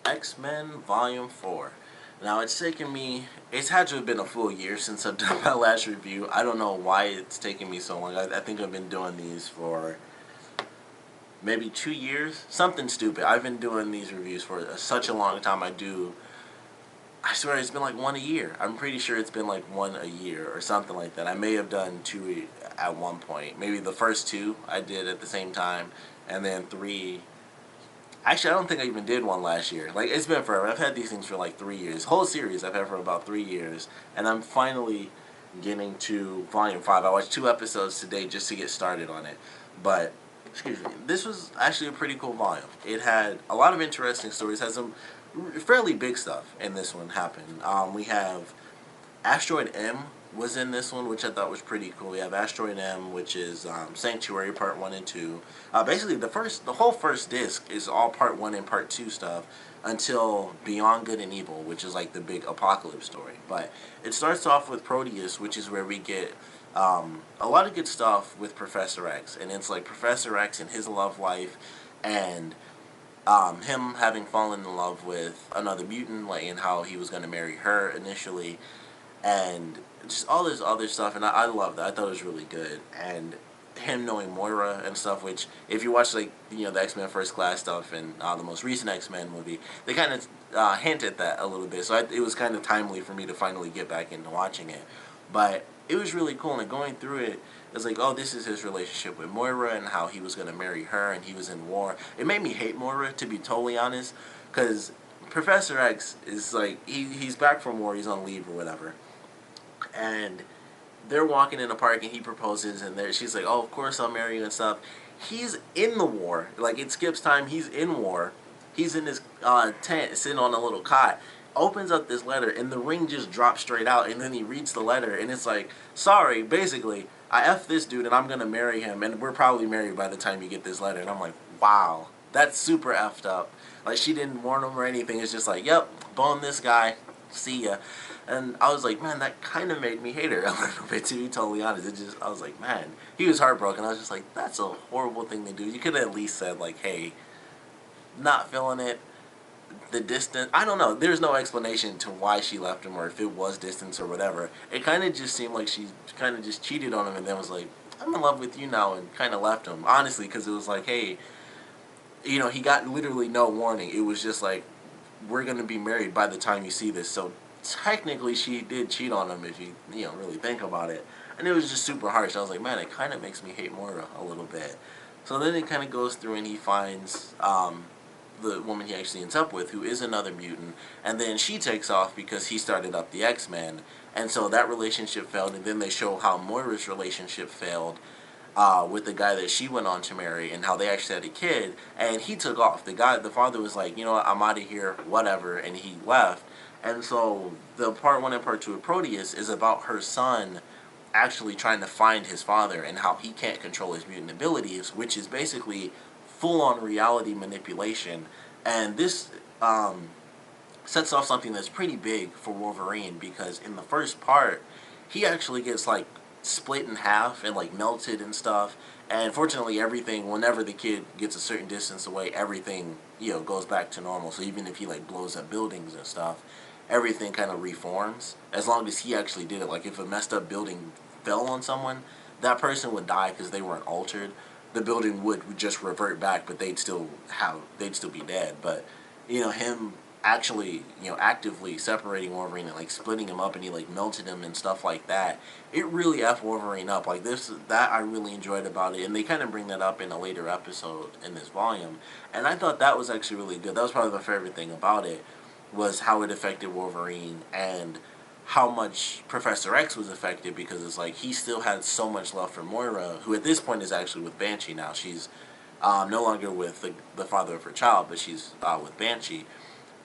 X-Men Volume 4. Now, it's had to have been a full year since I've done my last review. I don't know why it's taken me so long. I think I've been doing these for maybe 2 years. Something stupid. I've been doing these reviews for such a long time. I swear it's been like one a year. I'm pretty sure it's been like one a year or something like that. I may have done two at one point. Maybe the first two I did at the same time, and then three. Actually, I don't think I even did one last year. Like, it's been forever. I've had these things for like 3 years. Whole series I've had for about 3 years. And I'm finally getting to Volume 5. I watched 2 episodes today just to get started on it. But, excuse me, this was actually a pretty cool volume. It had a lot of interesting stories. Had some fairly big stuff in this one happen. We have Asteroid M was in this one, which I thought was pretty cool. We have Asteroid M, which is Sanctuary Part 1 and 2. Basically, the whole first disc is all Part 1 and Part 2 stuff until Beyond Good and Evil, which is like the big apocalypse story. But it starts off with Proteus, which is where we get a lot of good stuff with Professor X. And it's like Professor X and his love life, and him having fallen in love with another mutant, like, and how he was going to marry her initially, and just all this other stuff. And I loved that. I thought it was really good. And him knowing Moira and stuff, which if you watch, like, the X-Men First Class stuff and the most recent X-Men movie, they kind of hint at that a little bit. So it was kind of timely for me to finally get back into watching it. But it was really cool, and going through it, it's like, oh, this is his relationship with Moira and how he was going to marry her, and he was in war. It made me hate Moira, to be totally honest, because Professor X is like, he's back from war, he's on leave or whatever, and they're walking in a park, and he proposes, and she's like, oh, of course I'll marry you and stuff. He's in the war. Like, it skips time. He's in war. He's in his tent, sitting on a little cot. Opens up this letter, and the ring just drops straight out, and then he reads the letter, and it's like, sorry, basically, I F this dude, and I'm going to marry him, and we're probably married by the time you get this letter. And I'm like, wow, that's super effed up. Like, she didn't warn him or anything. It's just like, yep, bone this guy, see ya. And I was like, man, that kind of made me hate her a little bit, to be totally honest. I was like, man, he was heartbroken. I was just like, that's a horrible thing to do. You could have at least said, like, hey, not feeling it. The distance, I don't know. There's no explanation to why she left him, or if it was distance or whatever. It kind of just seemed like she kind of just cheated on him, and then was like, I'm in love with you now, and kind of left him. Honestly, because it was like, hey, he got literally no warning. It was just like, we're going to be married by the time you see this. So technically she did cheat on him, if you really think about it. And it was just super harsh. I was like, man, it kind of makes me hate Moira a little bit. So then it kind of goes through, and he finds the woman he actually ends up with, who is another mutant, and then she takes off because he started up the X-Men, and so that relationship failed. And then they show how Moira's relationship failed with the guy that she went on to marry, and how they actually had a kid, and he took off. The father was like, you know what, I'm out of here, whatever, and he left. And so the Part 1 and Part 2 of Proteus is about her son actually trying to find his father, and how he can't control his mutant abilities, which is basically full-on reality manipulation. And this sets off something that's pretty big for Wolverine, because in the first part, he actually gets, like, split in half and, like, melted and stuff. And fortunately, everything, whenever the kid gets a certain distance away, everything, goes back to normal. So even if he, like, blows up buildings and stuff, everything kind of reforms, as long as he actually did it. Like, if a messed up building fell on someone, that person would die because they weren't altered. The building would just revert back, but they'd still be dead. But him actually actively separating Wolverine and, like, splitting him up, and he, like, melted him and stuff like that, it really F Wolverine up. Like, that I really enjoyed about it, and they kind of bring that up in a later episode in this volume, and I thought that was actually really good. That was probably my favorite thing about it, was how it affected Wolverine, and how much Professor X was affected, because it's like he still had so much love for Moira, who at this point is actually with Banshee now. She's no longer with the father of her child, but she's with Banshee.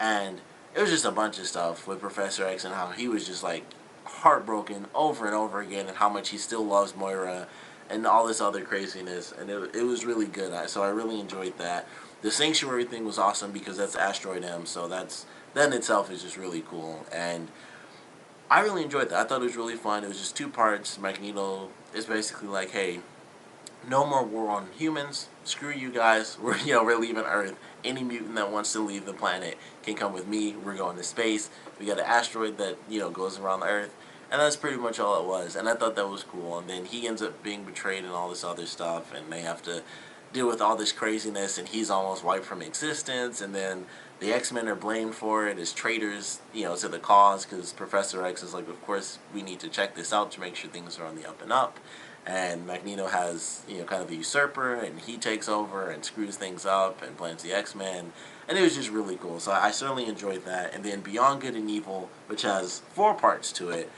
And it was just a bunch of stuff with Professor X, and how he was just, like, heartbroken over and over again, and how much he still loves Moira, and all this other craziness. And it was really good. So I really enjoyed that. The Sanctuary thing was awesome, because that's Asteroid M, so that in itself is just really cool. And I really enjoyed that. I thought it was really fun. It was just 2 parts. Magneto is basically like, hey, no more war on humans. Screw you guys. We're leaving Earth. Any mutant that wants to leave the planet can come with me. We're going to space. We got an asteroid that goes around the Earth, and that's pretty much all it was. And I thought that was cool. And then he ends up being betrayed and all this other stuff, and they have to deal with all this craziness. And he's almost wiped from existence. And then the X-Men are blamed for it as traitors, to the cause, because Professor X is like, of course we need to check this out to make sure things are on the up and up. And Magneto has, kind of the usurper, and he takes over and screws things up and blames the X-Men. And it was just really cool. So I certainly enjoyed that. And then Beyond Good and Evil, which has 4 parts to it,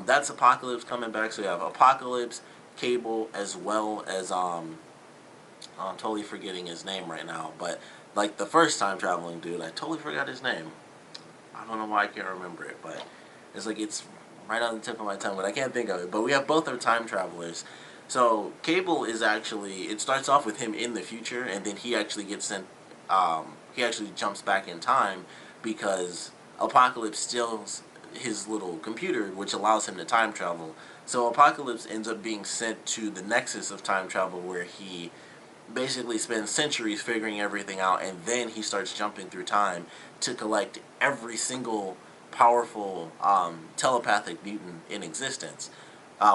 that's Apocalypse coming back. So you have Apocalypse, Cable, as well as, I'm totally forgetting his name right now, but like the first time traveling dude, I totally forgot his name. I don't know why I can't remember it, but it's right on the tip of my tongue, but I can't think of it. But we have both our time travelers. So Cable is actually, it starts off with him in the future, and then he actually gets sent, he actually jumps back in time because Apocalypse steals his little computer, which allows him to time travel. So Apocalypse ends up being sent to the nexus of time travel, where he basically spends centuries figuring everything out, and then he starts jumping through time to collect every single powerful telepathic mutant in existence,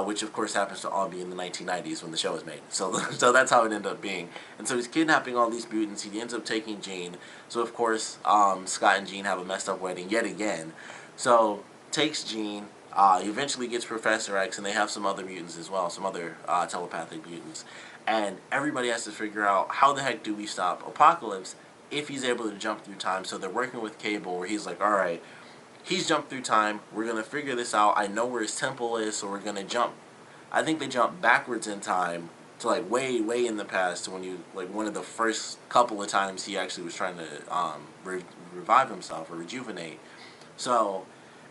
which of course happens to all be in the 1990s when the show was made. So, so that's how it ended up being. And so he's kidnapping all these mutants. He ends up taking Jean. So of course, Scott and Jean have a messed up wedding yet again. So takes Jean. He eventually gets Professor X, and they have some other mutants as well, some other telepathic mutants. And everybody has to figure out, how the heck do we stop Apocalypse if he's able to jump through time? So they're working with Cable, where he's like, alright, he's jumped through time, we're going to figure this out, I know where his temple is, so we're going to jump. I think they jump backwards in time to like way, way in the past, to when one of the first couple of times he actually was trying to revive himself or rejuvenate. So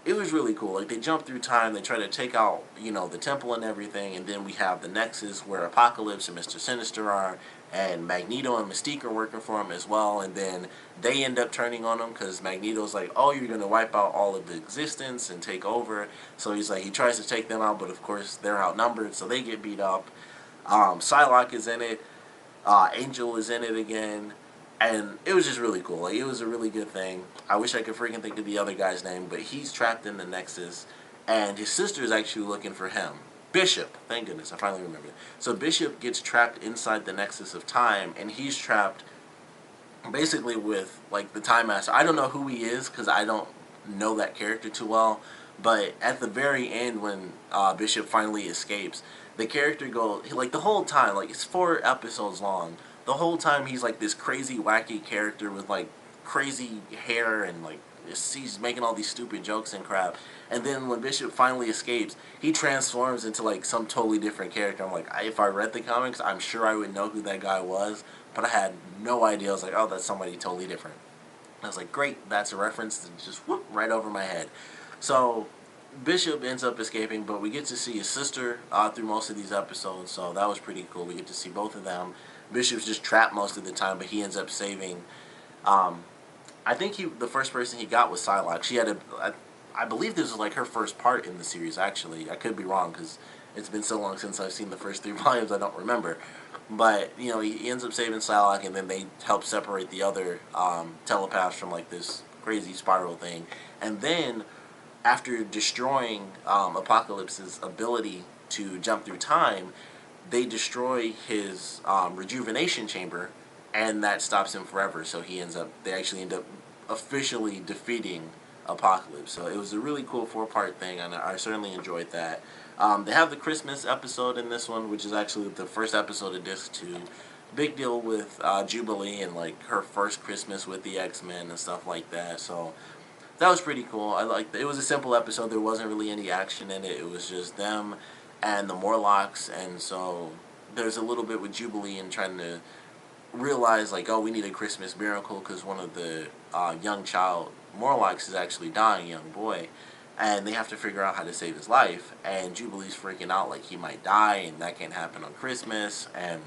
it was really cool. Like, they jump through time, they try to take out, the temple and everything, and then we have the Nexus where Apocalypse and Mr. Sinister are, and Magneto and Mystique are working for him as well, and then they end up turning on him because Magneto's like, oh, you're going to wipe out all of the existence and take over. So he's like, he tries to take them out, but of course they're outnumbered, so they get beat up. Psylocke is in it. Angel is in it again. And it was just really cool. Like, it was a really good thing. I wish I could freaking think of the other guy's name, but he's trapped in the Nexus, and his sister is actually looking for him. Bishop. Thank goodness, I finally remembered. So Bishop gets trapped inside the Nexus of Time, and he's trapped basically with, like, the Time Master. I don't know who he is, because I don't know that character too well, but at the very end, when Bishop finally escapes, the character goes, like, the whole time, like, it's 4 episodes long, the whole time he's like this crazy wacky character with like crazy hair, and like he's making all these stupid jokes and crap. And then when Bishop finally escapes, he transforms into like some totally different character. I'm like, if I read the comics, I'm sure I would know who that guy was, but I had no idea. I was like, oh, that's somebody totally different. I was like, great, that's a reference that just whoop right over my head. So Bishop ends up escaping, but we get to see his sister through most of these episodes, so that was pretty cool. We get to see both of them. Bishop's just trapped most of the time, but he ends up saving. I think the first person he got was Psylocke. She had I believe this was like her first part in the series, actually. I could be wrong, because it's been so long since I've seen the first 3 volumes, I don't remember. But, he ends up saving Psylocke, and then they help separate the other telepaths from like this crazy spiral thing. And then, after destroying Apocalypse's ability to jump through time, they destroy his rejuvenation chamber, and that stops him forever. So they actually end up officially defeating Apocalypse. So it was a really cool 4-part thing, and I certainly enjoyed that. They have the Christmas episode in this one, which is actually the first episode of Disc 2. Big deal with Jubilee and like her first Christmas with the X-Men and stuff like that. So that was pretty cool. I liked it. It was a simple episode. There wasn't really any action in it. It was just them and the Morlocks, and so there's a little bit with Jubilee and trying to realize, like, oh, we need a Christmas miracle because one of the young child Morlocks is actually dying, young boy, and they have to figure out how to save his life, and Jubilee's freaking out like he might die, and that can't happen on Christmas, and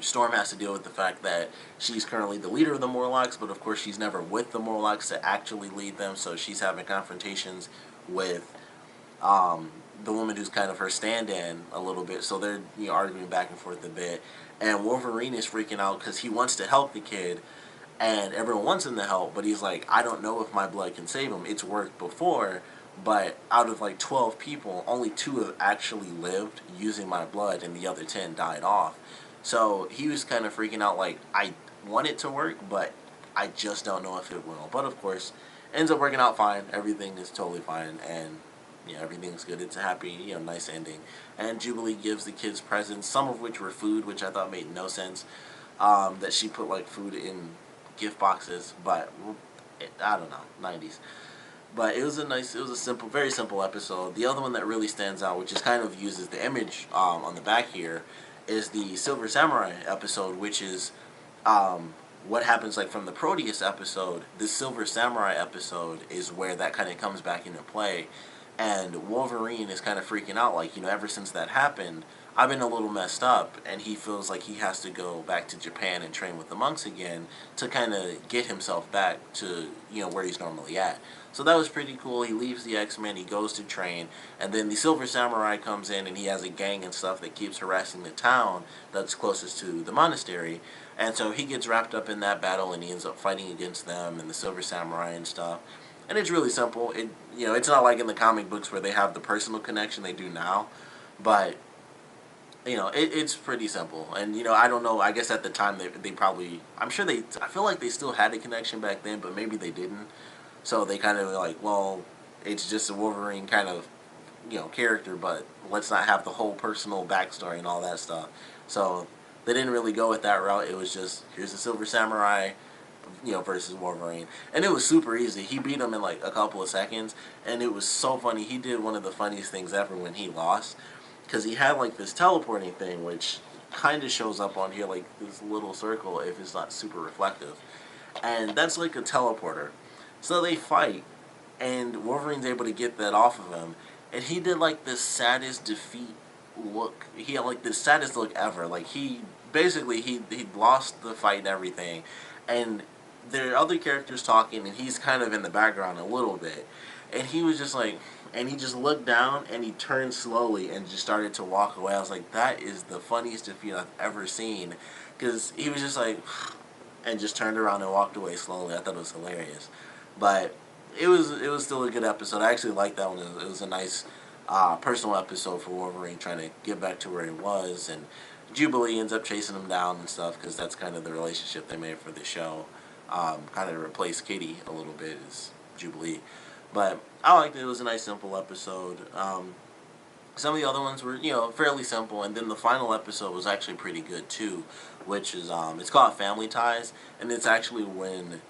Storm has to deal with the fact that she's currently the leader of the Morlocks, but of course she's never with the Morlocks to actually lead them, so she's having confrontations with the woman who's kind of her stand-in a little bit. So they're arguing back and forth a bit, and Wolverine is freaking out because he wants to help the kid, and everyone wants him to help, but he's like, I don't know if my blood can save him. It's worked before, but out of like 12 people, only 2 have actually lived using my blood, and the other 10 died off. So he was kind of freaking out, like, I want it to work, but I just don't know if it will. But of course, it ends up working out fine. Everything is totally fine, and everything's good. It's a happy, nice ending. And Jubilee gives the kids presents, some of which were food, which I thought made no sense. That she put like food in gift boxes, but I don't know, 90s. But it was a simple, very simple episode. The other one that really stands out, which is kind of uses the image on the back here, is the Silver Samurai episode, which is what happens like from the Proteus episode. The Silver Samurai episode is where that kind of comes back into play, and Wolverine is kind of freaking out, like, ever since that happened, I've been a little messed up, and he feels like he has to go back to Japan and train with the monks again to kind of get himself back to, where he's normally at. So that was pretty cool. He leaves the X-Men, he goes to train, and then the Silver Samurai comes in, and he has a gang and stuff that keeps harassing the town that's closest to the monastery. And so he gets wrapped up in that battle, and he ends up fighting against them and the Silver Samurai and stuff. And it's really simple. It's not like in the comic books where they have the personal connection they do now, but it's pretty simple. And I don't know. I guess at the time they probably, I feel like they still had a connection back then, but maybe they didn't. So they kind of like, well, it's just a Wolverine kind of character, but let's not have the whole personal backstory and all that stuff. So they didn't really go with that route. It was just, here's the Silver Samurai, versus Wolverine. And it was super easy. He beat him in like a couple of seconds, and it was so funny. He did one of the funniest things ever when he lost, because he had like this teleporting thing, which kind of shows up on here, like this little circle if it's not super reflective. And that's like a teleporter. So they fight, and Wolverine's able to get that off of him, and he did like the saddest defeat look. He had like the saddest look ever. Like he lost the fight and everything, and there are other characters talking, and he's kind of in the background a little bit, and he was just like, and he just looked down, and he turned slowly and just started to walk away. I was like, that is the funniest defeat I've ever seen, because he was just like, and just turned around and walked away slowly. I thought it was hilarious, but it was still a good episode. I actually liked that one. It was a nice personal episode for Wolverine trying to get back to where he was, and Jubilee ends up chasing him down and stuff, because that's kind of the relationship they made for the show. Kind of replace Kitty a little bit as Jubilee. But I liked it. It was a nice, simple episode. Some of the other ones were, fairly simple. And then the final episode was actually pretty good, too, which is, it's called Family Ties. And it's actually when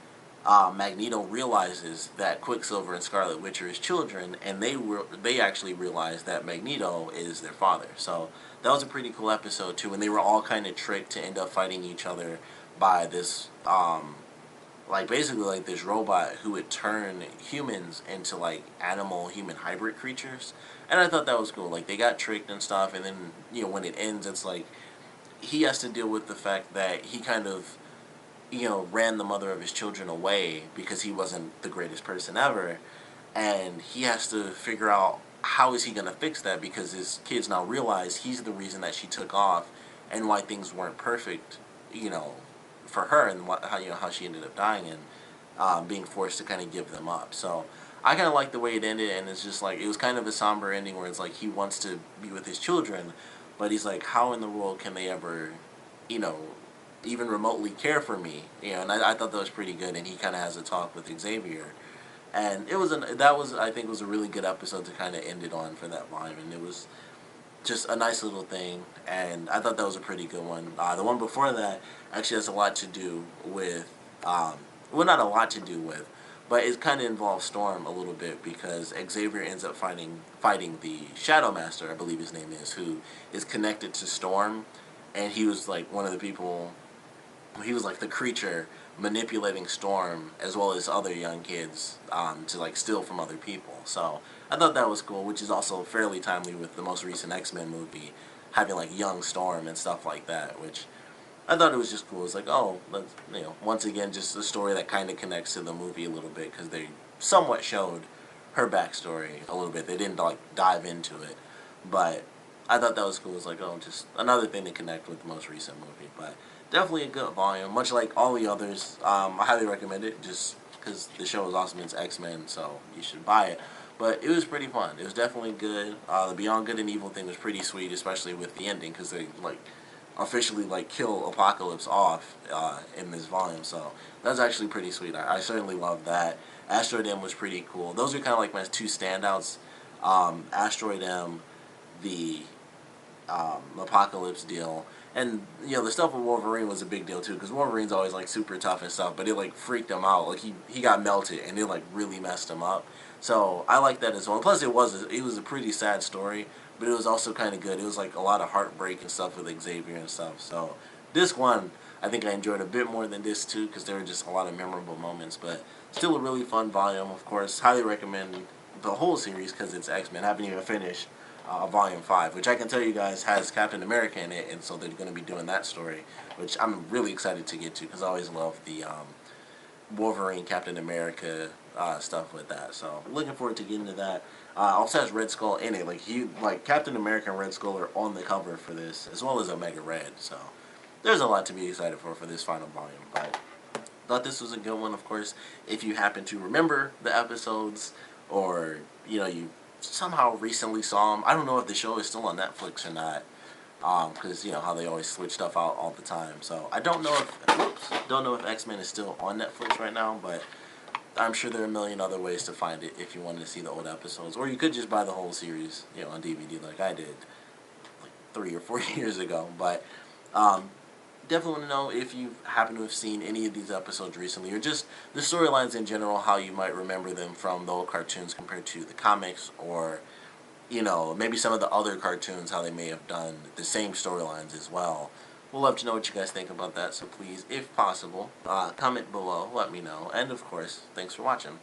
Magneto realizes that Quicksilver and Scarlet Witch are his children, and they actually realize that Magneto is their father. So that was a pretty cool episode, too. And they were all kind of tricked to end up fighting each other by this, basically like this robot who would turn humans into like animal-human hybrid creatures. And I thought that was cool. Like, they got tricked and stuff, and then, when it ends, it's like he has to deal with the fact that he kind of, ran the mother of his children away because he wasn't the greatest person ever. And he has to figure out how is he going to fix that, because his kids now realize he's the reason that she took off and why things weren't perfect, for her, and how she ended up dying and being forced to kind of give them up. So I kind of like the way it ended, and it's just like, it was kind of a somber ending where it's like he wants to be with his children, but he's like, how in the world can they ever, even remotely care for me? And I thought that was pretty good, and he kind of has a talk with Xavier, and I think was a really good episode to kind of end it on for that line, and it was just a nice little thing, and I thought that was a pretty good one. The one before that actually has a lot to do with, well, not a lot to do with, but it kind of involves Storm a little bit, because Xavier ends up fighting the Shadow Master, I believe his name is, who is connected to Storm, and he was like one of the people, he was like the creature manipulating Storm as well as other young kids to like steal from other people. So I thought that was cool, which is also fairly timely with the most recent X-Men movie having like young Storm and stuff like that, which I thought it was just cool. It's like, oh, let's, once again, just a story that kind of connects to the movie a little bit, because they somewhat showed her backstory a little bit. They didn't like dive into it, But I thought that was cool. It's like, oh, just another thing to connect with the most recent movie. But definitely a good volume, much like all the others. I highly recommend it just because the show is awesome. It's X-Men, so you should buy it. But it was pretty fun. It was definitely good. The Beyond Good and Evil thing was pretty sweet, especially with the ending, because they like officially like kill Apocalypse off in this volume. So that's actually pretty sweet. I certainly love that. Asteroid M was pretty cool. Those are kind of like my two standouts. Asteroid M, the Apocalypse deal, and you know the stuff with Wolverine was a big deal too, because Wolverine's always like super tough and stuff, but it like freaked him out. Like he got melted, and it like really messed him up. So I like that as well. Plus, it was a pretty sad story, but it was also kind of good. It was like a lot of heartbreak and stuff with Xavier and stuff. So this one, I think I enjoyed a bit more than this too, because there were just a lot of memorable moments. But still a really fun volume. Of course, highly recommend the whole series because it's X-Men. I haven't even finished Volume 5, which I can tell you guys has Captain America in it, and so they're going to be doing that story, which I'm really excited to get to because I always love the Wolverine, Captain America stuff with that. So looking forward to getting to that. Also has Red Skull in it. Like Captain America and Red Skull are on the cover for this, as well as Omega Red. So there's a lot to be excited for this final volume. But thought this was a good one. Of course, if you happen to remember the episodes, or you somehow recently saw them. I don't know if the show is still on Netflix or not, because how they always switch stuff out all the time. So I don't know if X-Men is still on Netflix right now, but I'm sure there are a million other ways to find it if you wanted to see the old episodes, or you could just buy the whole series, on DVD like I did, like 3 or 4 years ago. But definitely want to know if you happen to have seen any of these episodes recently, or just the storylines in general, how you might remember them from the old cartoons compared to the comics, or maybe some of the other cartoons, how they may have done the same storylines as well. We'll love to know what you guys think about that, so please, if possible, comment below, let me know, and of course, thanks for watching.